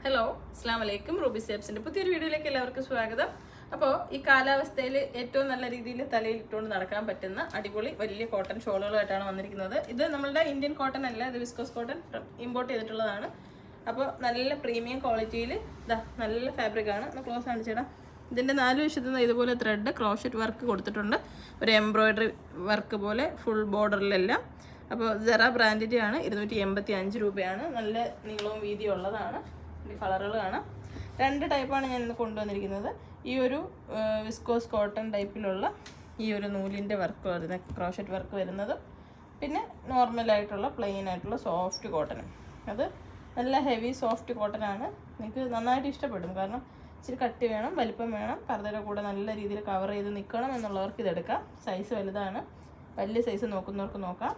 Hello, അസ്സാം വലൈക്കും. Ruby സേബ്സിൻ്റെ പുതിയൊരു വീഡിയോയിലേക്ക് എല്ലാവർക്കും സ്വാഗതം. അപ്പോൾ ഈ കാലാവസ്ഥയിൽ ഏറ്റവും നല്ല രീതിയിൽ തലയിൽ ഇട്ടുകൊണ്ട് നടക്കാൻ പറ്റുന്ന അടിപൊളി വലിയ കോട്ടൺ ഷോളുകളായിട്ടാണ് വന്നിരിക്കുന്നത്. ഇത് നമ്മളുടെ ഇന്ത്യൻ കോട്ടൺ അല്ല, ഇത് വിസ്കോസ് കോട്ടൺ ഇമ്പോർട്ട് ചെയ്തിട്ടുള്ളതാണ്. അപ്പോൾ നല്ല പ്രീമിയം ക്വാളിറ്റിയിൽ നല്ല ഫാബ്രിക്കാണ്. ഒന്ന് ക്ലോസ് കാണിച്ചിടാം. ഇതിൻ്റെ 4 വശത്തു നിന്ന് ഇതുപോലെ ത്രെഡ് ക്രോഷറ്റ് വർക്ക് കൊടുത്തിട്ടുണ്ട്, ഒരു എംബ്രോയ്ഡറി വർക്ക് പോലെ ഫുൾ ബോർഡറിലെല്ലാം. അപ്പോൾ സെറ ബ്രാൻഡിൻ്റെ ആണ്. 285 രൂപയാണ്. നല്ല നീളവും വീതിയും ഉള്ളതാണ്. കളറുകൾ കാണാം. 2 ടൈപ്പാണ് ഞാൻ ഇന്ന് കൊണ്ടുവന്നിരിക്കുന്നത്. ഈ ഒരു വിസ്കോസ് കോട്ടൺ ടൈപ്പിലുള്ള ഈ ഒരു നൂലിൻ്റെ വർക്ക് വരുന്ന ക്രോഷറ്റ് വർക്ക് വരുന്നത്, പിന്നെ നോർമലായിട്ടുള്ള പ്ലെയിൻ ആയിട്ടുള്ള സോഫ്റ്റ് കോട്ടൺ. അത് നല്ല ഹെവി സോഫ്റ്റ് കോട്ടൺ ആണ്. നിങ്ങൾക്ക് നന്നായിട്ട് ഇഷ്ടപ്പെടും. കാരണം ഇച്ചിരി കട്ടി വേണം, വലിപ്പം വേണം, പർദ്ദയുടെ കൂടെ നല്ല രീതിയിൽ കവർ ചെയ്ത് നിൽക്കണം എന്നുള്ളവർക്ക് ഇതെടുക്കാം. സൈസ് വലുതാണ്. വലിയ സൈസ് നോക്കുന്നവർക്ക് നോക്കാം.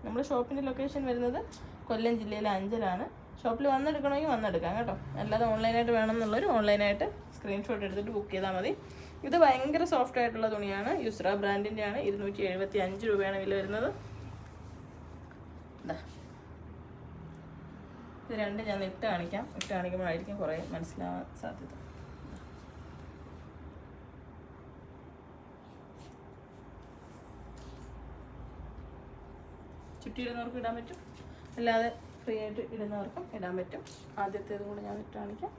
നമ്മുടെ ഷോപ്പിൻ്റെ ലൊക്കേഷൻ വരുന്നത് കൊല്ലം ജില്ലയിലെ അഞ്ചലാണ്. ഷോപ്പിൽ വന്നെടുക്കണമെങ്കിൽ വന്നെടുക്കാം കേട്ടോ. അല്ലാതെ ഓൺലൈനായിട്ട് വേണമെന്നുള്ളൊരു ഓൺലൈനായിട്ട് സ്ക്രീൻഷോട്ട് എടുത്തിട്ട് ബുക്ക് ചെയ്താൽ മതി. ഇത് ഭയങ്കര സോഫ്റ്റ് ആയിട്ടുള്ള തുണിയാണ്. യുസ്ര ബ്രാൻഡിൻ്റെ ആണ്. 275 രൂപയാണ് വില വരുന്നത്. ഇത് 2 ഞാൻ ഇട്ട് കാണിക്കാം. ഇട്ട് കാണിക്കുമ്പോഴായിരിക്കും കുറേ മനസ്സിലാവാൻ സാധ്യത. ചുറ്റിയിടുന്നവർക്ക് ഇടാൻ പറ്റും, അല്ലാതെ ഫ്രീ ആയിട്ട് ഇടുന്നവർക്കും ഇടാൻ പറ്റും. ആദ്യത്തേതും കൂടെ ഞാൻ ഇട്ട് കാണിക്കാം.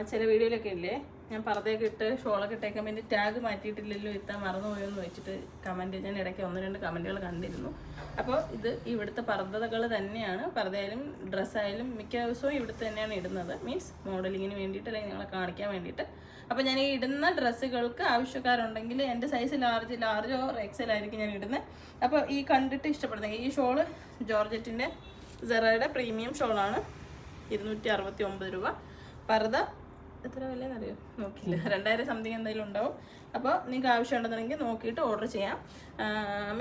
ചില വീഡിയോയിലൊക്കെ ഇല്ലേ, ഞാൻ പർദ്ദയൊക്കെ ഇട്ട് ഷോളൊക്കെ ഇട്ടേക്കാൻ വേണ്ടി ടാഗ് മാറ്റിയിട്ടില്ലല്ലോ, ഇത്താൻ മറന്നുപോയെന്ന് വെച്ചിട്ട് കമൻറ്റ്, ഞാൻ ഇടയ്ക്ക് 1-2 കമൻറ്റുകൾ കണ്ടിരുന്നു. അപ്പോൾ ഇത് ഇവിടുത്തെ പർദ്ദകൾ തന്നെയാണ്. പർദ്ദയായാലും ഡ്രസ്സായാലും മിക്ക ദിവസവും ഇവിടുത്തെ തന്നെയാണ് ഇടുന്നത്. മീൻസ് മോഡലിങ്ങിന് വേണ്ടിയിട്ട്, അല്ലെങ്കിൽ നിങ്ങളെ കാണിക്കാൻ വേണ്ടിയിട്ട്. അപ്പോൾ ഞാൻ ഈ ഇടുന്ന ഡ്രസ്സുകൾക്ക് ആവശ്യക്കാരുണ്ടെങ്കിൽ എൻ്റെ സൈസ് ലാർജോ എക്സൽ ആയിരിക്കും ഞാൻ ഇടുന്നത്. അപ്പോൾ ഈ കണ്ടിട്ട് ഇഷ്ടപ്പെടുന്നെങ്കിൽ ഈ ഷോള് ജോർജറ്റിൻ്റെ സെറയുടെ പ്രീമിയം ഷോളാണ്. 269 രൂപ. പർദ്ദ എത്ര വിലയെന്നറിയോ? നോക്കില്ല, 2000 സംതിങ് എന്തായാലും ഉണ്ടാവും. അപ്പോൾ നിങ്ങൾക്ക് ആവശ്യമുണ്ടെന്നുണ്ടെങ്കിൽ നോക്കിയിട്ട് ഓർഡർ ചെയ്യാം.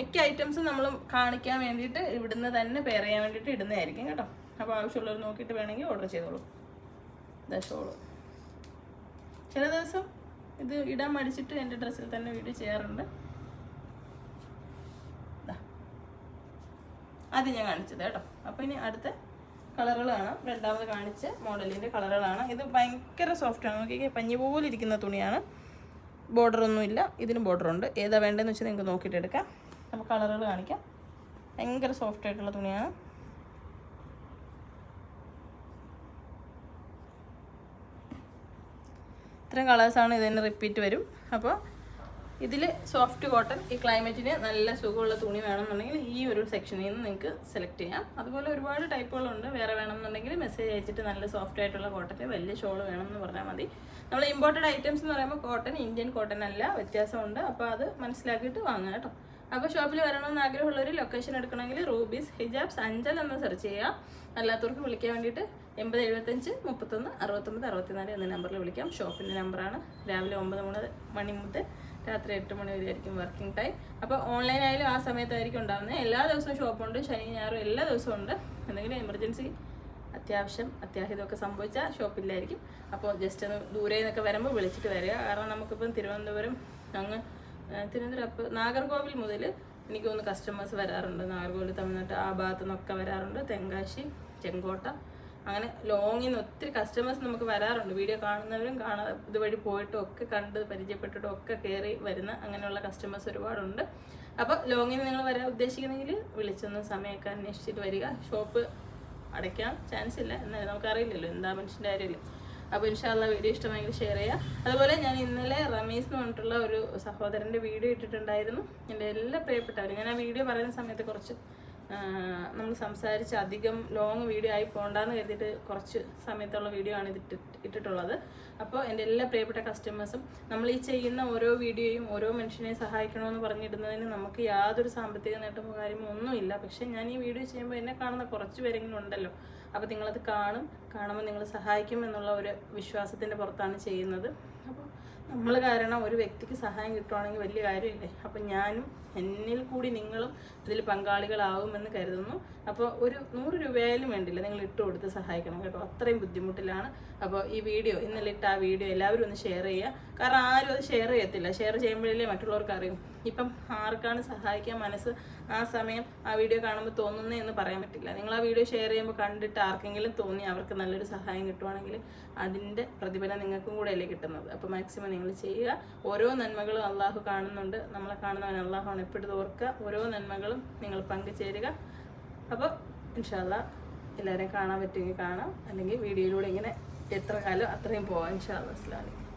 മിക്ക ഐറ്റംസും നമ്മൾ കാണിക്കാൻ വേണ്ടിയിട്ട് ഇവിടുന്ന് തന്നെ പെയർ ചെയ്യാൻ വേണ്ടിയിട്ട് ഇടുന്നതായിരിക്കും കേട്ടോ. അപ്പോൾ ആവശ്യമുള്ളവർ നോക്കിയിട്ട് വേണമെങ്കിൽ ഓർഡർ ചെയ്തോളൂ. ഇതാ ഷോള്. ചില ദിവസം ഇത് ഇടാൻ മടിച്ചിട്ട് എൻ്റെ ഡ്രസ്സിൽ തന്നെ വീഡിയോ ചെയ്യാറുണ്ട്. ആദ്യം ഞാൻ കാണിച്ചത് കേട്ടോ. അപ്പോൾ ഇനി അടുത്ത കളറുകളാണ്. രണ്ടാമത് കാണിച്ച മോഡലിൻ്റെ കളറുകളാണ്. ഇത് ഭയങ്കര സോഫ്റ്റാണ്. നോക്കിക്കേ, പഞ്ഞി പോലെ ഇരിക്കുന്ന തുണിയാണ്. ബോർഡറൊന്നുമില്ല. ഇതിന് ബോർഡറുണ്ട്. ഏതാ വേണ്ടതെന്ന് വെച്ചാൽ നിങ്ങൾക്ക് നോക്കിയിട്ട് എടുക്കാം. അപ്പോൾ കളറുകൾ കാണിക്കാം. ഭയങ്കര സോഫ്റ്റ് ആയിട്ടുള്ള തുണിയാണ്. ഇത്രയും കളേഴ്സാണ് ഇതിന് റിപ്പീറ്റ് വരും. അപ്പോൾ ഇതിൽ സോഫ്റ്റ് കോട്ടൺ, ഈ ക്ലൈമറ്റിന് നല്ല സുഖമുള്ള തുണി വേണമെന്നുണ്ടെങ്കിൽ ഈ ഒരു സെക്ഷനിൽ നിന്ന് നിങ്ങൾക്ക് സെലക്ട് ചെയ്യാം. അതുപോലെ ഒരുപാട് ടൈപ്പുകളുണ്ട്. വേറെ വേണമെന്നുണ്ടെങ്കിൽ മെസ്സേജ് അയച്ചിട്ട് നല്ല സോഫ്റ്റ് ആയിട്ടുള്ള കോട്ടൺ വലിയ ഷോൾ വേണമെന്ന് പറഞ്ഞാൽ മതി. നമ്മൾ ഇമ്പോർട്ടഡ് ഐറ്റംസ് എന്ന് പറയുമ്പോൾ കോട്ടൺ ഇന്ത്യൻ കോട്ടൺ അല്ല, വ്യത്യാസമുണ്ട്. അപ്പോൾ അത് മനസ്സിലാക്കിയിട്ട് വാങ്ങുക കേട്ടോ. അപ്പോൾ ഷോപ്പിൽ വരണമെന്ന് ആഗ്രഹമുള്ളവർ ലൊക്കേഷൻ എടുക്കണമെങ്കിൽ റൂബീസ് ഹിജാബ്സ് അഞ്ചൽ എന്ന് സെർച്ച് ചെയ്യുക. അല്ലാത്തവർക്ക് വിളിക്കാൻ വേണ്ടിയിട്ട് 8075 31 69 64 എന്ന നമ്പറിൽ വിളിക്കാം. ഷോപ്പിൻ്റെ നമ്പറാണ്. രാവിലെ 9 മണി മുതൽ രാത്രി 8 മണി വരെ ആയിരിക്കും വർക്കിംഗ് ടൈം. അപ്പോൾ ഓൺലൈനായാലും ആ സമയത്തായിരിക്കും ഉണ്ടാകുന്നത്. എല്ലാ ദിവസവും ഷോപ്പുണ്ട്, ശനി ഞായറും എല്ലാ ദിവസവും ഉണ്ട്. എന്തെങ്കിലും എമർജൻസി അത്യാഹിതമൊക്കെ സംഭവിച്ചാൽ ഷോപ്പില്ലായിരിക്കും. അപ്പോൾ ജസ്റ്റ് ഒന്ന് ദൂരെ നിന്നൊക്കെ വരുമ്പോൾ വിളിച്ചിട്ട് വരിക. കാരണം നമുക്കിപ്പം തിരുവനന്തപുരം നാഗർകോവിൽ മുതൽ എനിക്ക് തോന്നുന്നു കസ്റ്റമേഴ്സ് വരാറുണ്ട്. നാഗർകോവിൽ, തമിഴ്നാട്ട് ആ ഭാഗത്തു നിന്നൊക്കെ വരാറുണ്ട്. തെങ്കാശി, ചെങ്കോട്ട, അങ്ങനെ ലോങ്ങിൽ നിന്ന് ഒത്തിരി കസ്റ്റമേഴ്സ് നമുക്ക് വരാറുണ്ട്. വീഡിയോ കാണുന്നവരും ഇതുവഴി പോയിട്ടും ഒക്കെ കണ്ട് പരിചയപ്പെട്ടിട്ടും ഒക്കെ കയറി വരുന്ന അങ്ങനെയുള്ള കസ്റ്റമേഴ്സ് ഒരുപാടുണ്ട്. അപ്പോൾ ലോങ്ങിൽ നിന്ന് നിങ്ങൾ വരാൻ ഉദ്ദേശിക്കുന്നെങ്കിൽ വിളിച്ചൊന്ന് സമയമൊക്കെ അന്വേഷിച്ചിട്ട് വരിക. ഷോപ്പ് അടയ്ക്കാൻ ചാൻസ് ഇല്ല, എന്നാലും നമുക്കറിയില്ലല്ലോ എന്താ മനുഷ്യൻ്റെ കാര്യമില്ല. അപ്പോൾ ഇൻഷാല്ലാ വീഡിയോ ഇഷ്ടമായെങ്കിൽ ഷെയർ ചെയ്യുക. അതുപോലെ ഞാൻ ഇന്നലെ റമീസ് എന്ന് പറഞ്ഞിട്ടുള്ള ഒരു സഹോദരൻ്റെ വീഡിയോ ഇട്ടിട്ടുണ്ടായിരുന്നു. എൻ്റെ എല്ലാ പ്രിയപ്പെട്ടവരും, ഞാൻ ആ വീഡിയോ പറയുന്ന സമയത്ത് കുറച്ച് നമ്മൾ സംസാരിച്ച് അധികം ലോങ് വീഡിയോ ആയി പോകണ്ടെന്ന് കരുതിയിട്ട് കുറച്ച് സമയത്തുള്ള വീഡിയോ ആണ് ഇത് ഇട്ടിട്ടുള്ളത്. അപ്പോൾ എൻ്റെ എല്ലാ പ്രിയപ്പെട്ട കസ്റ്റമേഴ്സും, നമ്മൾ ഈ ചെയ്യുന്ന ഓരോ വീഡിയോയും ഓരോ മനുഷ്യനെ സഹായിക്കണമെന്ന് പറഞ്ഞിടുന്നതിന് നമുക്ക് യാതൊരു സാമ്പത്തിക നേട്ടമോ കാര്യമോ ഒന്നുമില്ല. പക്ഷേ ഞാൻ ഈ വീഡിയോ ചെയ്യുമ്പോൾ എന്നെ കാണുന്ന കുറച്ച് പേരെങ്കിലും ഉണ്ടല്ലോ. അപ്പോൾ നിങ്ങളത് കാണുമ്പോൾ നിങ്ങൾ സഹായിക്കും എന്നുള്ള ഒരു വിശ്വാസത്തിൻ്റെ പുറത്താണ് ചെയ്യുന്നത്. അപ്പോൾ നമ്മൾ കാരണം ഒരു വ്യക്തിക്ക് സഹായം കിട്ടുവാണെങ്കിൽ വലിയ കാര്യമില്ലേ. അപ്പം ഞാനും എന്നിൽ കൂടി നിങ്ങളും ഇതിൽ പങ്കാളികളാവുമെന്ന് കരുതുന്നു. അപ്പോൾ ഒരു 100 രൂപയായാലും വേണ്ടില്ല, നിങ്ങൾ ഇട്ട് കൊടുത്ത് സഹായിക്കണം കേട്ടോ. അത്രയും ബുദ്ധിമുട്ടിലാണ്. അപ്പോൾ ഈ വീഡിയോ, ഇന്നലെ ഇട്ട ആ വീഡിയോ എല്ലാവരും ഒന്ന് ഷെയർ ചെയ്യുക. കാരണം ആരും അത് ഷെയർ ചെയ്യത്തില്ല. ഷെയർ ചെയ്യുമ്പോഴല്ലേ മറ്റുള്ളവർക്ക് അറിയും. ഇപ്പം ആർക്കാണ് സഹായിക്കാൻ മനസ്സ് ആ സമയം ആ വീഡിയോ കാണുമ്പോൾ തോന്നുന്നേ എന്ന് പറയാൻ പറ്റില്ല. നിങ്ങൾ ആ വീഡിയോ ഷെയർ ചെയ്യുമ്പോൾ കണ്ടിട്ട് ആർക്കെങ്കിലും തോന്നി അവർക്ക് നല്ലൊരു സഹായം കിട്ടുവാണെങ്കിൽ അതിൻ്റെ പ്രതിഫലം നിങ്ങൾക്കും കൂടെ അല്ലേ കിട്ടുന്നത്. അപ്പോൾ മാക്സിമം നിങ്ങൾ ചെയ്യുക. ഓരോ നന്മകളും അള്ളാഹു കാണുന്നുണ്ട്. നമ്മളെ കാണുന്നവൻ അള്ളാഹുവാണ്. എപ്പോഴും ഓർക്കുക, ഓരോ നന്മകളും നിങ്ങൾ പങ്കുചേരുക. അപ്പോൾ ഇൻഷാ അല്ലാഹ് എല്ലാവരെയും കാണാൻ പറ്റുമെങ്കിൽ കാണാം, അല്ലെങ്കിൽ വീഡിയോയിലൂടെ ഇങ്ങനെ എത്ര കാലം അത്രയും പോവാം. ഇൻഷാ അല്ലാഹ്. അസ്സലാമു അലൈക്കും.